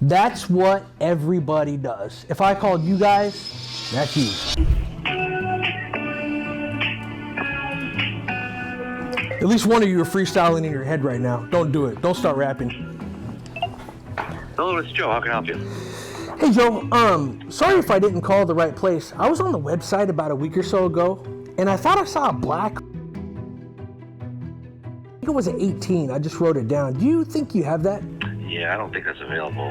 That's what everybody does. If I called you guys, that's you. At least one of you are freestyling in your head right now. Don't do it. Don't start rapping. Hello, it's Joe. How can I help you? Hey Joe, sorry if I didn't call the right place. I was on the website about a week or so ago, and I thought I saw a black. I think it was an 18. I just wrote it down. Do you think you have that? Yeah, I don't think that's available.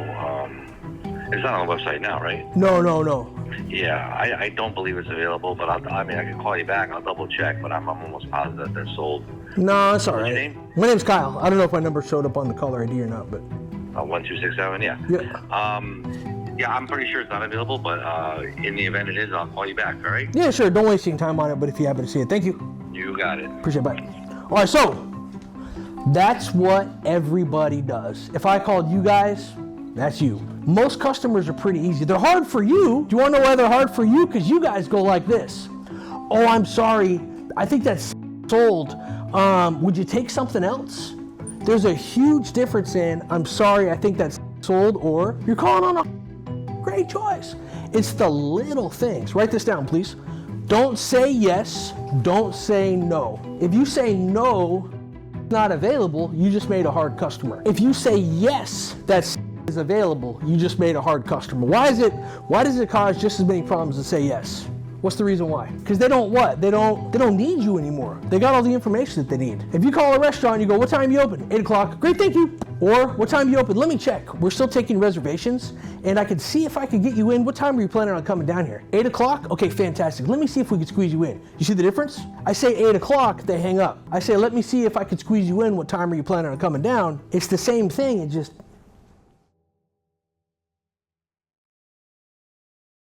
It's not on the website now, right? No. Yeah, I don't believe it's available, but I can call you back. I'll double check, but I'm almost positive that they're sold. No, it's all What's right. your name? My name's Kyle. I don't know if my number showed up on the caller ID or not, but. 1267, yeah. Yeah, I'm pretty sure it's not available, but in the event it is, I'll call you back, all right? Yeah, sure. Don't waste your time on it, but if you happen to see it, thank you. You got it. Appreciate it. Bye. All right, so that's what everybody does. If I called you guys, that's you. Most customers are pretty easy. They're hard for you. Do you want to know why they're hard for you? Because you guys go like this. Oh, I'm sorry. I think that's sold. Would you take something else? There's a huge difference in I'm sorry, I think that's sold, or you're calling on a great choice. It's the little things. Write this down, please. Don't say yes. Don't say no. If you say no, not available, you just made a hard customer. If you say yes, that's is available, you just made a hard customer. Why does it cause just as many problems to say yes? What's the reason why? Because they don't what? They don't need you anymore. They got all the information that they need. If you call a restaurant and you go, what time you open? 8 o'clock. Great, thank you. Or, what time you open? Let me check. We're still taking reservations, and I could see if I could get you in. What time are you planning on coming down here? 8 o'clock? Okay, fantastic. Let me see if we could squeeze you in. You see the difference? I say 8 o'clock, they hang up. I say, let me see if I could squeeze you in. What time are you planning on coming down? It's the same thing, it just